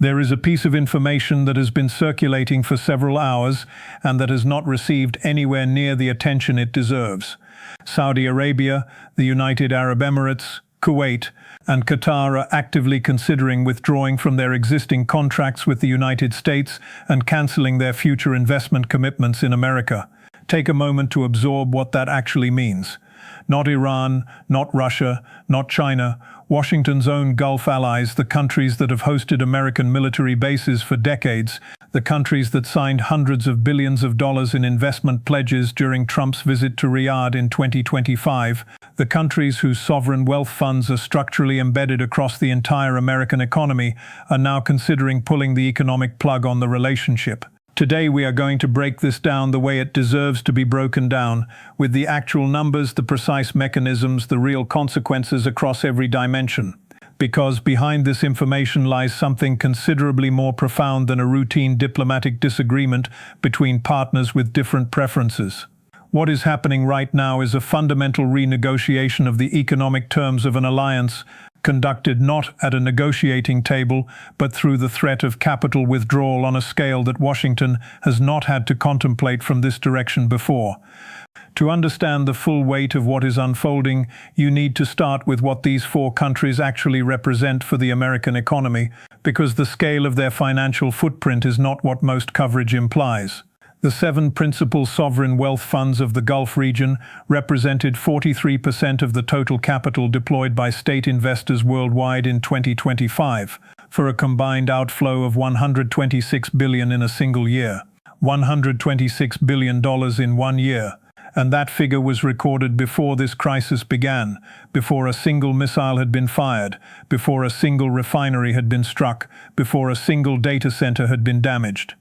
There is a piece of information that has been circulating for several hours and that has not received anywhere near the attention it deserves. Saudi Arabia, the United Arab Emirates, Kuwait, and Qatar are actively considering withdrawing from their existing contracts with the United States and cancelling their future investment commitments in America. Take a moment to absorb what that actually means. Not Iran, not Russia, not China, Washington's own Gulf allies, the countries that have hosted American military bases for decades, the countries that signed hundreds of billions of dollars in investment pledges during Trump's visit to Riyadh in 2025, the countries whose sovereign wealth funds are structurally embedded across the entire American economy are now considering pulling the economic plug on the relationship. Today we are going to break this down the way it deserves to be broken down, with the actual numbers, the precise mechanisms, the real consequences across every dimension. Because behind this information lies something considerably more profound than a routine diplomatic disagreement between partners with different preferences. What is happening right now is a fundamental renegotiation of the economic terms of an alliance, conducted not at a negotiating table, but through the threat of capital withdrawal on a scale that Washington has not had to contemplate from this direction before. To understand the full weight of what is unfolding, you need to start with what these four countries actually represent for the American economy, because the scale of their financial footprint is not what most coverage implies. The 7 principal sovereign wealth funds of the Gulf region represented 43% of the total capital deployed by state investors worldwide in 2025, for a combined outflow of $126 billion in a single year. $126 billion in 1 year. And that figure was recorded before this crisis began, before a single missile had been fired, before a single refinery had been struck, before a single data center had been damaged.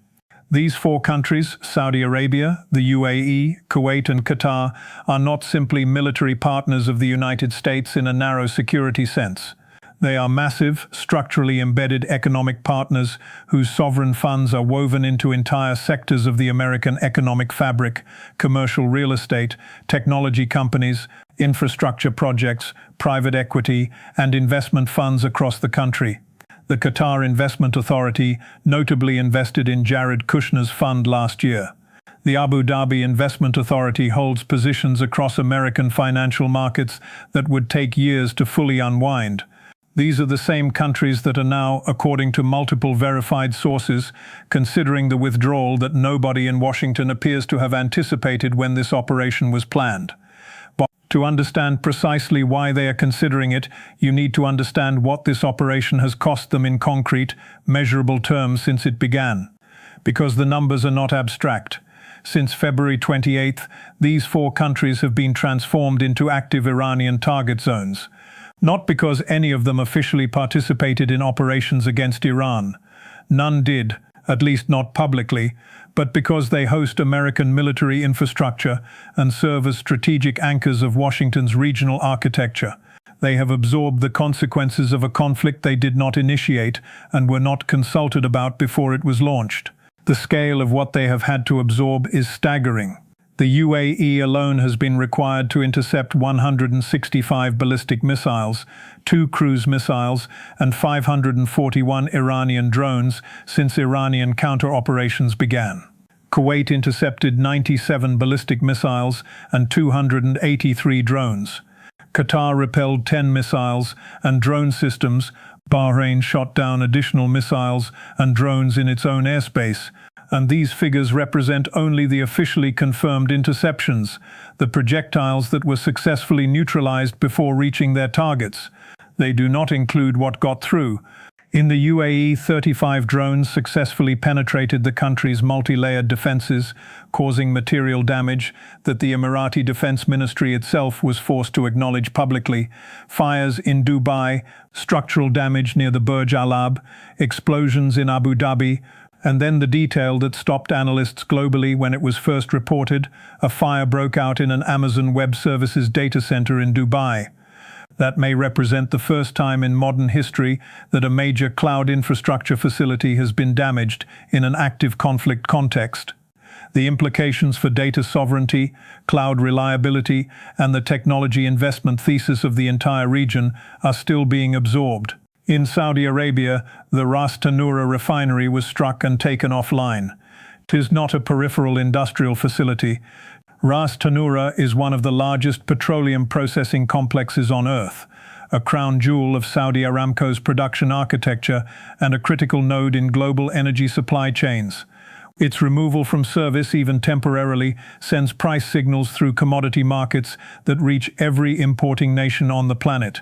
These four countries, Saudi Arabia, the UAE, Kuwait and Qatar, are not simply military partners of the United States in a narrow security sense. They are massive, structurally embedded economic partners whose sovereign funds are woven into entire sectors of the American economic fabric: commercial real estate, technology companies, infrastructure projects, private equity, and investment funds across the country. The Qatar Investment Authority notably invested in Jared Kushner's fund last year. The Abu Dhabi Investment Authority holds positions across American financial markets that would take years to fully unwind. These are the same countries that are now, according to multiple verified sources, considering the withdrawal that nobody in Washington appears to have anticipated when this operation was planned. But to understand precisely why they are considering it, you need to understand what this operation has cost them in concrete, measurable terms since it began. Because the numbers are not abstract. Since February 28th, these four countries have been transformed into active Iranian target zones. Not because any of them officially participated in operations against Iran. None did, at least not publicly, but because they host American military infrastructure and serve as strategic anchors of Washington's regional architecture. They have absorbed the consequences of a conflict they did not initiate and were not consulted about before it was launched. The scale of what they have had to absorb is staggering. The UAE alone has been required to intercept 165 ballistic missiles, 2 cruise missiles, and 541 Iranian drones since Iranian counter-operations began. Kuwait intercepted 97 ballistic missiles and 283 drones. Qatar repelled 10 missiles and drone systems. Bahrain shot down additional missiles and drones in its own airspace. And these figures represent only the officially confirmed interceptions, the projectiles that were successfully neutralized before reaching their targets. They do not include what got through. In the UAE, 35 drones successfully penetrated the country's multi-layered defenses, causing material damage that the Emirati Defense Ministry itself was forced to acknowledge publicly. Fires in Dubai, structural damage near the Burj Al Arab, explosions in Abu Dhabi, and then the detail that stopped analysts globally when it was first reported: a fire broke out in an Amazon Web Services data center in Dubai. That may represent the first time in modern history that a major cloud infrastructure facility has been damaged in an active conflict context. The implications for data sovereignty, cloud reliability, and the technology investment thesis of the entire region are still being absorbed. In Saudi Arabia, the Ras Tanura refinery was struck and taken offline. 'Tis not a peripheral industrial facility. Ras Tanura is one of the largest petroleum processing complexes on Earth, a crown jewel of Saudi Aramco's production architecture and a critical node in global energy supply chains. Its removal from service, even temporarily, sends price signals through commodity markets that reach every importing nation on the planet.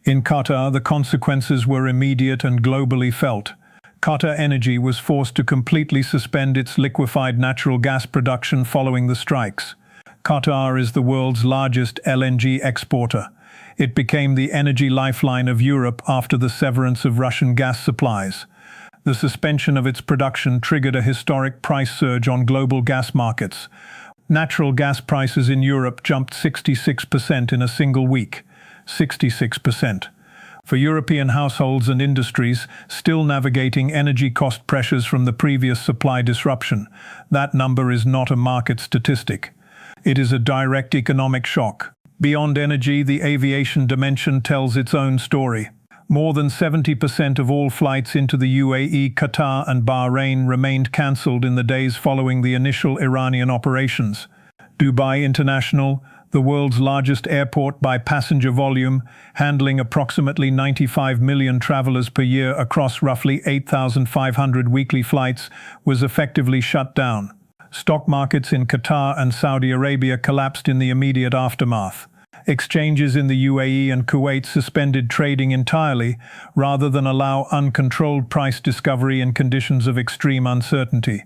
In Qatar, the consequences were immediate and globally felt. Qatar Energy was forced to completely suspend its liquefied natural gas production following the strikes. Qatar is the world's largest LNG exporter. It became the energy lifeline of Europe after the severance of Russian gas supplies. The suspension of its production triggered a historic price surge on global gas markets. Natural gas prices in Europe jumped 66% in a single week. 66%. For European households and industries still navigating energy cost pressures from the previous supply disruption, that number is not a market statistic. It is a direct economic shock. Beyond energy, the aviation dimension tells its own story. More than 70% of all flights into the UAE, Qatar and Bahrain remained cancelled in the days following the initial Iranian operations. Dubai International, the world's largest airport by passenger volume, handling approximately 95 million travelers per year across roughly 8,500 weekly flights, was effectively shut down. Stock markets in Qatar and Saudi Arabia collapsed in the immediate aftermath. Exchanges in the UAE and Kuwait suspended trading entirely, rather than allow uncontrolled price discovery in conditions of extreme uncertainty.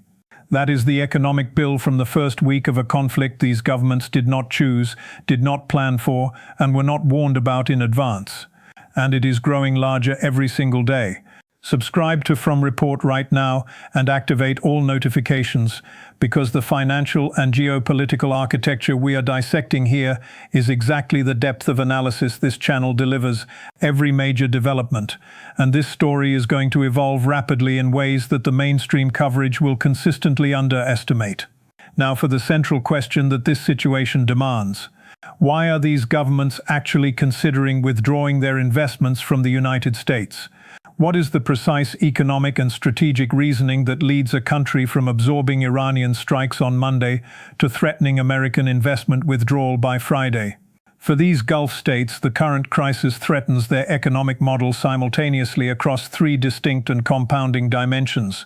That is the economic bill from the first week of a conflict these governments did not choose, did not plan for, and were not warned about in advance. And it is growing larger every single day. Subscribe to From Report right now and activate all notifications, because the financial and geopolitical architecture we are dissecting here is exactly the depth of analysis this channel delivers every major development, and this story is going to evolve rapidly in ways that the mainstream coverage will consistently underestimate. Now for the central question that this situation demands. Why are these governments actually considering withdrawing their investments from the United States? What is the precise economic and strategic reasoning that leads a country from absorbing Iranian strikes on Monday to threatening American investment withdrawal by Friday? For these Gulf states, the current crisis threatens their economic model simultaneously across three distinct and compounding dimensions.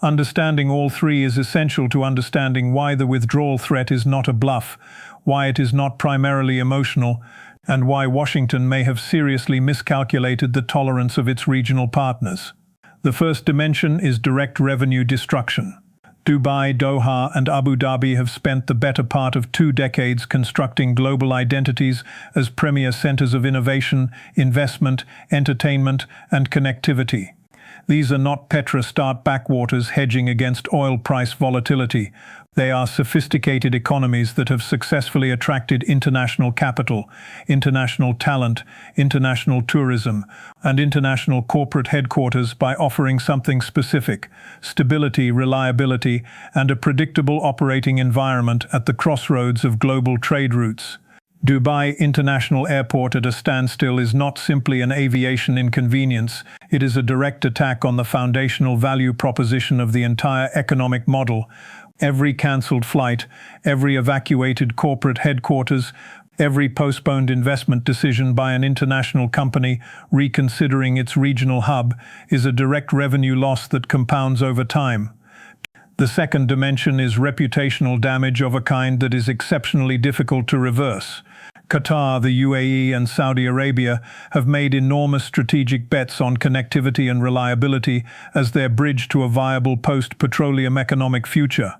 Understanding all three is essential to understanding why the withdrawal threat is not a bluff, why it is not primarily emotional, and why Washington may have seriously miscalculated the tolerance of its regional partners. The first dimension is direct revenue destruction. Dubai, Doha, and Abu Dhabi have spent the better part of 2 decades constructing global identities as premier centers of innovation, investment, entertainment, and connectivity. These are not petrostat backwaters hedging against oil price volatility. They are sophisticated economies that have successfully attracted international capital, international talent, international tourism, and international corporate headquarters by offering something specific: stability, reliability, and a predictable operating environment at the crossroads of global trade routes. Dubai International Airport at a standstill is not simply an aviation inconvenience, it is a direct attack on the foundational value proposition of the entire economic model. Every cancelled flight, every evacuated corporate headquarters, every postponed investment decision by an international company reconsidering its regional hub is a direct revenue loss that compounds over time. The second dimension is reputational damage of a kind that is exceptionally difficult to reverse. Qatar, the UAE, and Saudi Arabia have made enormous strategic bets on connectivity and reliability as their bridge to a viable post-petroleum economic future.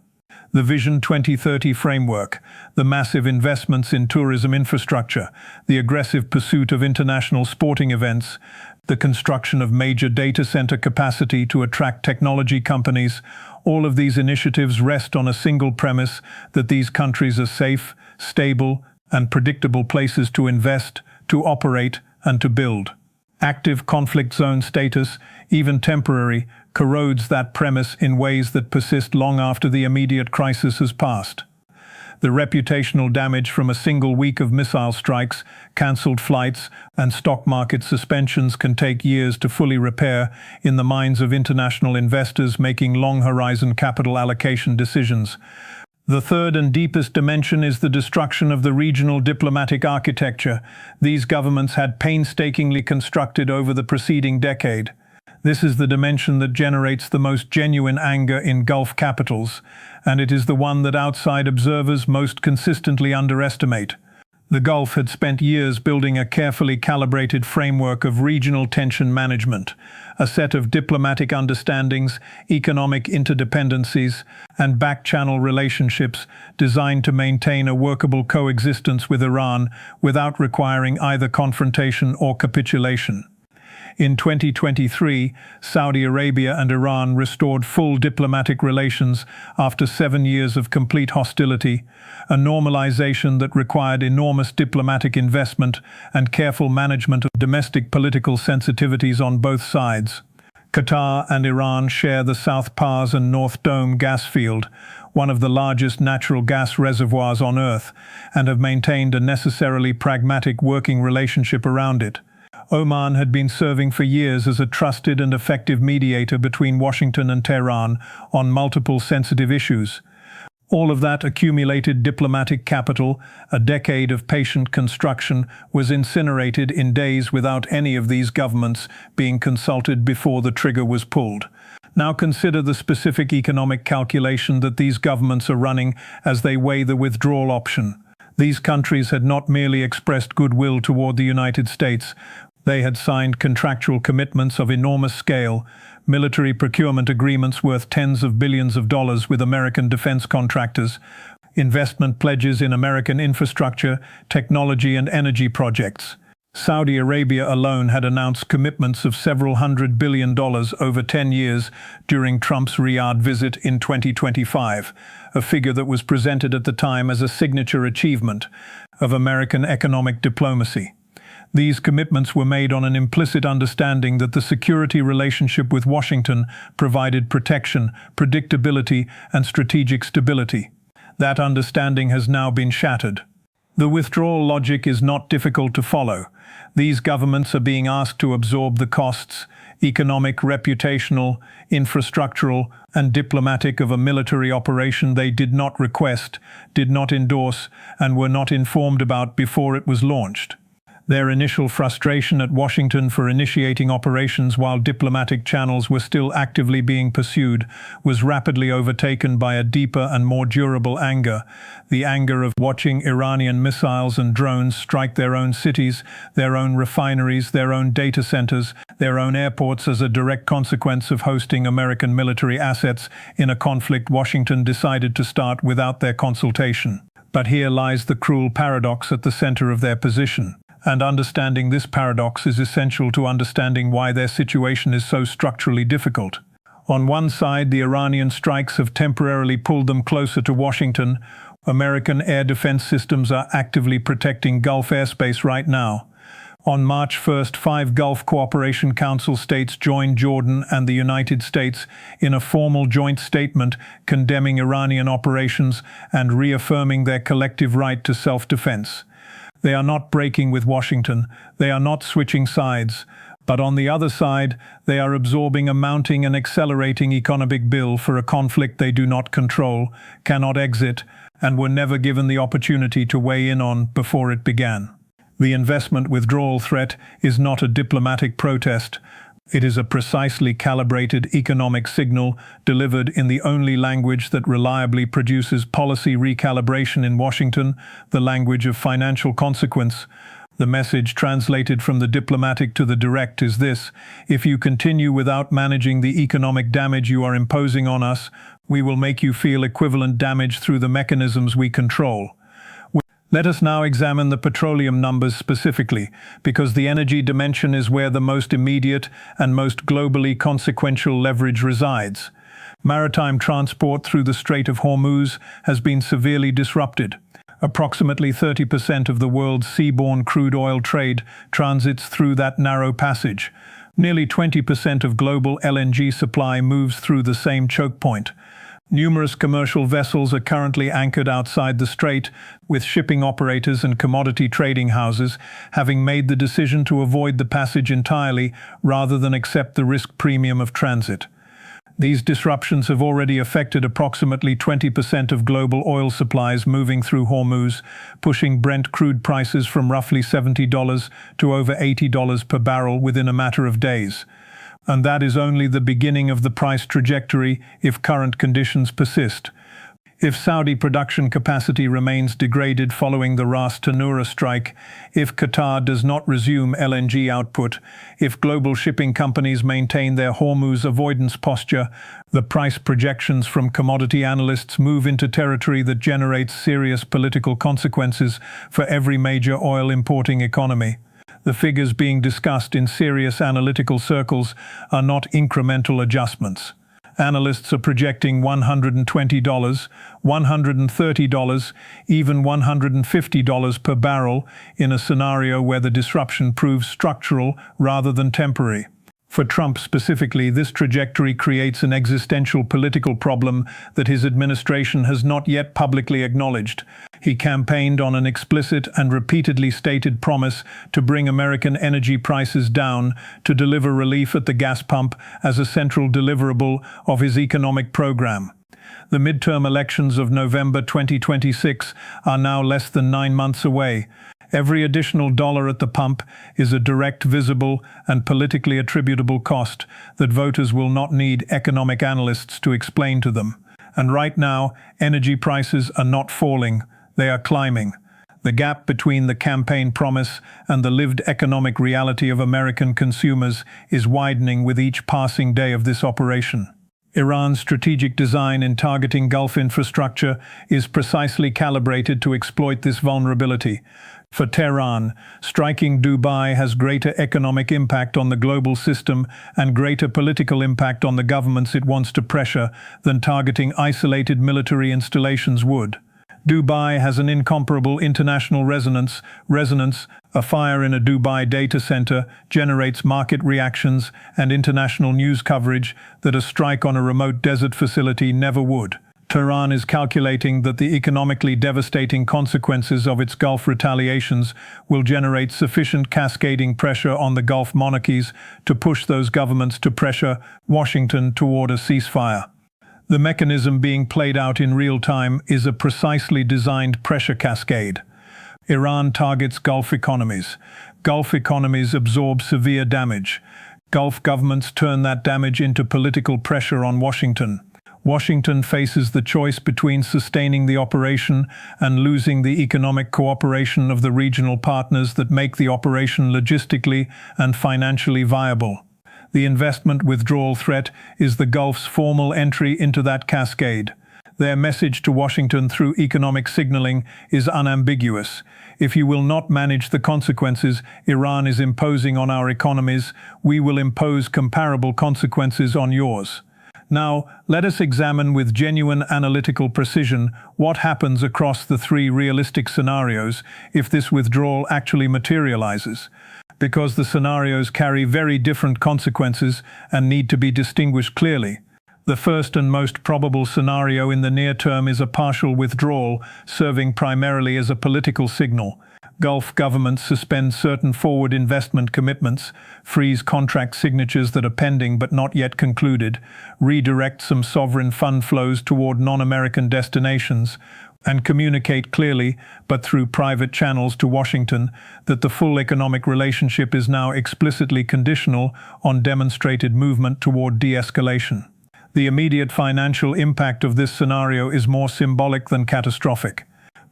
The Vision 2030 framework, the massive investments in tourism infrastructure, the aggressive pursuit of international sporting events, the construction of major data center capacity to attract technology companies, all of these initiatives rest on a single premise that these countries are safe, stable, and predictable places to invest, to operate, and to build. Active conflict zone status, even temporary, corrodes that premise in ways that persist long after the immediate crisis has passed. The reputational damage from a single week of missile strikes, cancelled flights, and stock market suspensions can take years to fully repair in the minds of international investors making long-horizon capital allocation decisions. The third and deepest dimension is the destruction of the regional diplomatic architecture these governments had painstakingly constructed over the preceding decade. This is the dimension that generates the most genuine anger in Gulf capitals, and it is the one that outside observers most consistently underestimate. The Gulf had spent years building a carefully calibrated framework of regional tension management, a set of diplomatic understandings, economic interdependencies, and back-channel relationships designed to maintain a workable coexistence with Iran without requiring either confrontation or capitulation. In 2023, Saudi Arabia and Iran restored full diplomatic relations after 7 years of complete hostility, a normalization that required enormous diplomatic investment and careful management of domestic political sensitivities on both sides. Qatar and Iran share the South Pars and North Dome gas field, one of the largest natural gas reservoirs on Earth, and have maintained a necessarily pragmatic working relationship around it. Oman had been serving for years as a trusted and effective mediator between Washington and Tehran on multiple sensitive issues. All of that accumulated diplomatic capital, a decade of patient construction, was incinerated in days without any of these governments being consulted before the trigger was pulled. Now consider the specific economic calculation that these governments are running as they weigh the withdrawal option. These countries had not merely expressed goodwill toward the United States. They had signed contractual commitments of enormous scale, military procurement agreements worth tens of billions of dollars with American defense contractors, investment pledges in American infrastructure, technology and energy projects. Saudi Arabia alone had announced commitments of several $100 billion over 10 years during Trump's Riyadh visit in 2025, a figure that was presented at the time as a signature achievement of American economic diplomacy. These commitments were made on an implicit understanding that the security relationship with Washington provided protection, predictability, and strategic stability. That understanding has now been shattered. The withdrawal logic is not difficult to follow. These governments are being asked to absorb the costs, economic, reputational, infrastructural, and diplomatic of a military operation they did not request, did not endorse, and were not informed about before it was launched. Their initial frustration at Washington for initiating operations while diplomatic channels were still actively being pursued was rapidly overtaken by a deeper and more durable anger, the anger of watching Iranian missiles and drones strike their own cities, their own refineries, their own data centers, their own airports as a direct consequence of hosting American military assets in a conflict Washington decided to start without their consultation. But here lies the cruel paradox at the center of their position. And understanding this paradox is essential to understanding why their situation is so structurally difficult. On one side, the Iranian strikes have temporarily pulled them closer to Washington. American air defense systems are actively protecting Gulf airspace right now. On March 1st, 5 Gulf Cooperation Council states joined Jordan and the United States in a formal joint statement condemning Iranian operations and reaffirming their collective right to self-defense. They are not breaking with Washington, they are not switching sides, but on the other side, they are absorbing a mounting and accelerating economic bill for a conflict they do not control, cannot exit, and were never given the opportunity to weigh in on before it began. The investment withdrawal threat is not a diplomatic protest. It is a precisely calibrated economic signal delivered in the only language that reliably produces policy recalibration in Washington, the language of financial consequence. The message translated from the diplomatic to the direct is this: if you continue without managing the economic damage you are imposing on us, we will make you feel equivalent damage through the mechanisms we control. Let us now examine the petroleum numbers specifically, because the energy dimension is where the most immediate and most globally consequential leverage resides. Maritime transport through the Strait of Hormuz has been severely disrupted. Approximately 30% of the world's seaborne crude oil trade transits through that narrow passage. Nearly 20% of global LNG supply moves through the same choke point. Numerous commercial vessels are currently anchored outside the strait, with shipping operators and commodity trading houses having made the decision to avoid the passage entirely rather than accept the risk premium of transit. These disruptions have already affected approximately 20% of global oil supplies moving through Hormuz, pushing Brent crude prices from roughly $70 to over $80 per barrel within a matter of days. And that is only the beginning of the price trajectory if current conditions persist. If Saudi production capacity remains degraded following the Ras Tanura strike, if Qatar does not resume LNG output, if global shipping companies maintain their Hormuz avoidance posture, the price projections from commodity analysts move into territory that generates serious political consequences for every major oil importing economy. The figures being discussed in serious analytical circles are not incremental adjustments. Analysts are projecting $120, $130, even $150 per barrel in a scenario where the disruption proves structural rather than temporary. For Trump specifically, this trajectory creates an existential political problem that his administration has not yet publicly acknowledged. He campaigned on an explicit and repeatedly stated promise to bring American energy prices down, to deliver relief at the gas pump as a central deliverable of his economic program. The midterm elections of November 2026 are now less than 9 months away. Every additional dollar at the pump is a direct, visible, and politically attributable cost that voters will not need economic analysts to explain to them. And right now, energy prices are not falling, they are climbing. The gap between the campaign promise and the lived economic reality of American consumers is widening with each passing day of this operation. Iran's strategic design in targeting Gulf infrastructure is precisely calibrated to exploit this vulnerability. For Tehran, striking Dubai has greater economic impact on the global system and greater political impact on the governments it wants to pressure than targeting isolated military installations would. Dubai has an incomparable international resonance. A fire in a Dubai data center generates market reactions and international news coverage that a strike on a remote desert facility never would. Tehran is calculating that the economically devastating consequences of its Gulf retaliations will generate sufficient cascading pressure on the Gulf monarchies to push those governments to pressure Washington toward a ceasefire. The mechanism being played out in real time is a precisely designed pressure cascade. Iran targets Gulf economies. Gulf economies absorb severe damage. Gulf governments turn that damage into political pressure on Washington. Washington faces the choice between sustaining the operation and losing the economic cooperation of the regional partners that make the operation logistically and financially viable. The investment withdrawal threat is the Gulf's formal entry into that cascade. Their message to Washington through economic signaling is unambiguous. If you will not manage the consequences Iran is imposing on our economies, we will impose comparable consequences on yours. Now, let us examine with genuine analytical precision what happens across the 3 realistic scenarios if this withdrawal actually materializes. Because the scenarios carry very different consequences and need to be distinguished clearly. The first and most probable scenario in the near term is a partial withdrawal, serving primarily as a political signal. Gulf governments suspend certain forward investment commitments, freeze contract signatures that are pending but not yet concluded, redirect some sovereign fund flows toward non-American destinations, and communicate clearly, but through private channels to Washington, that the full economic relationship is now explicitly conditional on demonstrated movement toward de-escalation. The immediate financial impact of this scenario is more symbolic than catastrophic.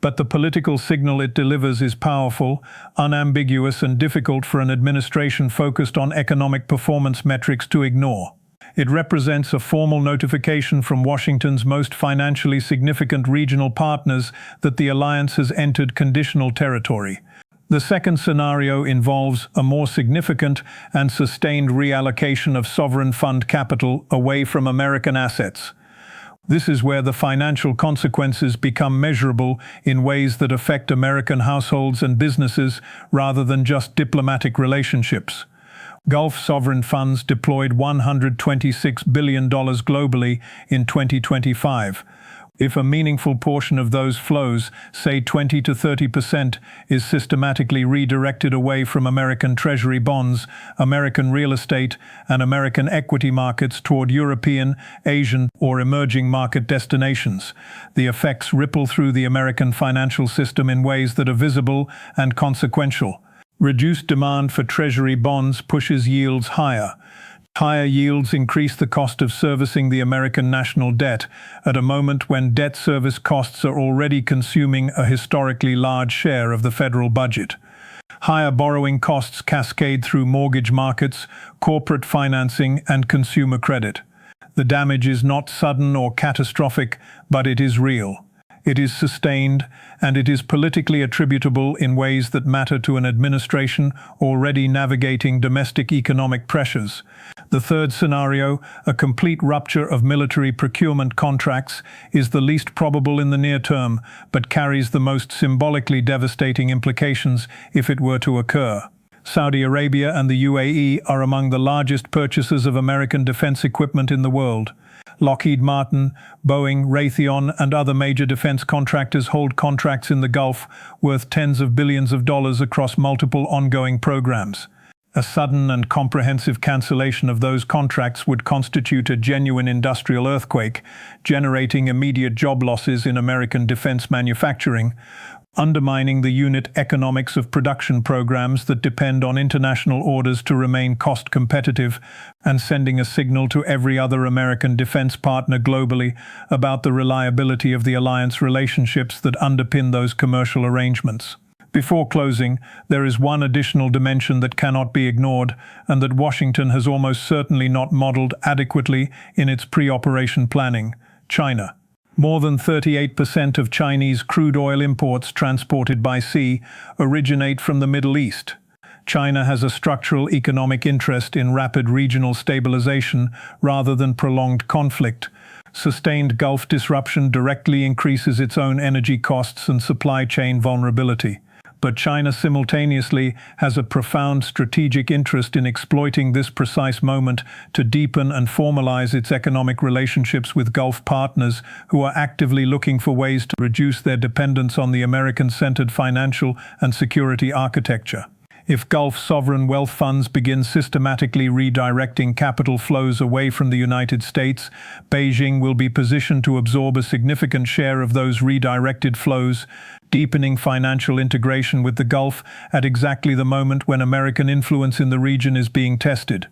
But the political signal it delivers is powerful, unambiguous, and difficult for an administration focused on economic performance metrics to ignore. It represents a formal notification from Washington's most financially significant regional partners that the alliance has entered conditional territory. The second scenario involves a more significant and sustained reallocation of sovereign fund capital away from American assets. This is where the financial consequences become measurable in ways that affect American households and businesses rather than just diplomatic relationships. Gulf sovereign funds deployed $126 billion globally in 2025. If a meaningful portion of those flows, say 20 to 30%, is systematically redirected away from American Treasury bonds, American real estate, and American equity markets toward European, Asian, or emerging market destinations, the effects ripple through the American financial system in ways that are visible and consequential. Reduced demand for Treasury bonds pushes yields higher. Higher yields increase the cost of servicing the American national debt at a moment when debt service costs are already consuming a historically large share of the federal budget. Higher borrowing costs cascade through mortgage markets, corporate financing, and consumer credit. The damage is not sudden or catastrophic, but it is real. It is sustained, and it is politically attributable in ways that matter to an administration already navigating domestic economic pressures. The third scenario, a complete rupture of military procurement contracts, is the least probable in the near term, but carries the most symbolically devastating implications if it were to occur. Saudi Arabia and the UAE are among the largest purchasers of American defense equipment in the world. Lockheed Martin, Boeing, Raytheon, and other major defense contractors hold contracts in the Gulf worth tens of billions of dollars across multiple ongoing programs. A sudden and comprehensive cancellation of those contracts would constitute a genuine industrial earthquake, generating immediate job losses in American defense manufacturing, undermining the unit economics of production programs that depend on international orders to remain cost competitive, and sending a signal to every other American defense partner globally about the reliability of the alliance relationships that underpin those commercial arrangements. Before closing, there is one additional dimension that cannot be ignored, and that Washington has almost certainly not modeled adequately in its pre-operation planning: China. More than 38% of Chinese crude oil imports transported by sea originate from the Middle East. China has a structural economic interest in rapid regional stabilization rather than prolonged conflict. Sustained Gulf disruption directly increases its own energy costs and supply chain vulnerability. But China simultaneously has a profound strategic interest in exploiting this precise moment to deepen and formalize its economic relationships with Gulf partners who are actively looking for ways to reduce their dependence on the American-centered financial and security architecture. If Gulf sovereign wealth funds begin systematically redirecting capital flows away from the United States, Beijing will be positioned to absorb a significant share of those redirected flows, deepening financial integration with the Gulf at exactly the moment when American influence in the region is being tested.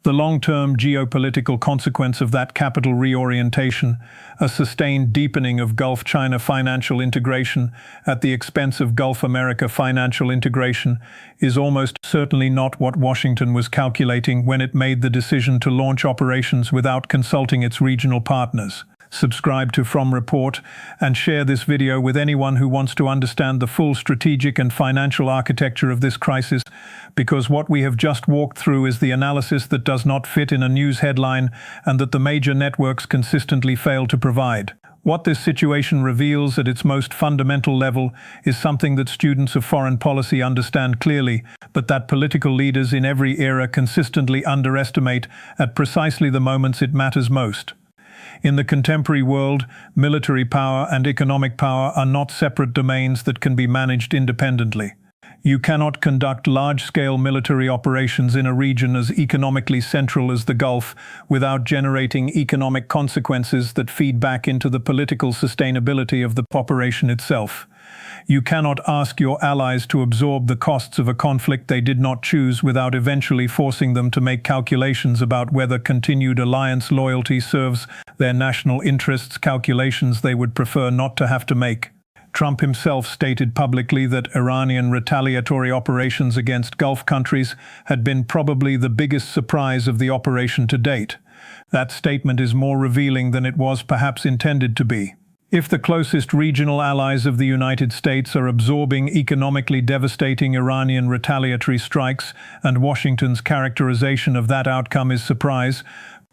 The long-term geopolitical consequence of that capital reorientation, a sustained deepening of Gulf-China financial integration at the expense of Gulf-America financial integration, is almost certainly not what Washington was calculating when it made the decision to launch operations without consulting its regional partners. Subscribe to From Report and share this video with anyone who wants to understand the full strategic and financial architecture of this crisis, because what we have just walked through is the analysis that does not fit in a news headline and that the major networks consistently fail to provide. What this situation reveals at its most fundamental level is something that students of foreign policy understand clearly, but that political leaders in every era consistently underestimate at precisely the moments it matters most. In the contemporary world, military power and economic power are not separate domains that can be managed independently. You cannot conduct large-scale military operations in a region as economically central as the Gulf without generating economic consequences that feed back into the political sustainability of the operation itself. You cannot ask your allies to absorb the costs of a conflict they did not choose without eventually forcing them to make calculations about whether continued alliance loyalty serves their national interests, calculations they would prefer not to have to make. Trump himself stated publicly that Iranian retaliatory operations against Gulf countries had been probably the biggest surprise of the operation to date. That statement is more revealing than it was perhaps intended to be. If the closest regional allies of the United States are absorbing economically devastating Iranian retaliatory strikes, and Washington's characterization of that outcome is surprise,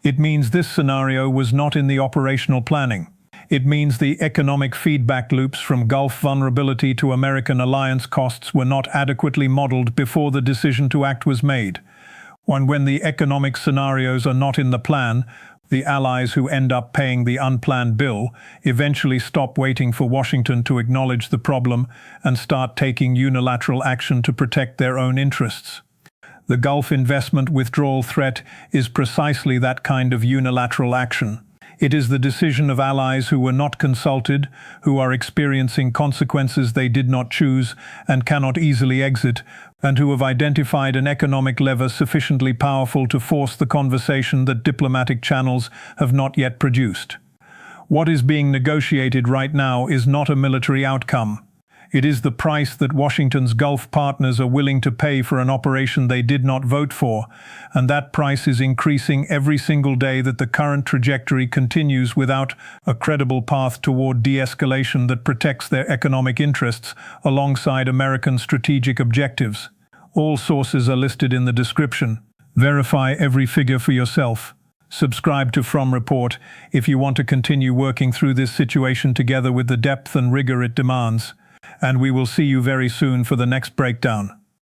it means this scenario was not in the operational planning. It means the economic feedback loops from Gulf vulnerability to American alliance costs were not adequately modeled before the decision to act was made. When the economic scenarios are not in the plan, the allies who end up paying the unplanned bill eventually stop waiting for Washington to acknowledge the problem and start taking unilateral action to protect their own interests. The Gulf investment withdrawal threat is precisely that kind of unilateral action. It is the decision of allies who were not consulted, who are experiencing consequences they did not choose and cannot easily exit, and who have identified an economic lever sufficiently powerful to force the conversation that diplomatic channels have not yet produced. What is being negotiated right now is not a military outcome. It is the price that Washington's Gulf partners are willing to pay for an operation they did not vote for, and that price is increasing every single day that the current trajectory continues without a credible path toward de-escalation that protects their economic interests alongside American strategic objectives. All sources are listed in the description. Verify every figure for yourself. Subscribe to From Report if you want to continue working through this situation together with the depth and rigor it demands. And we will see you very soon for the next breakdown.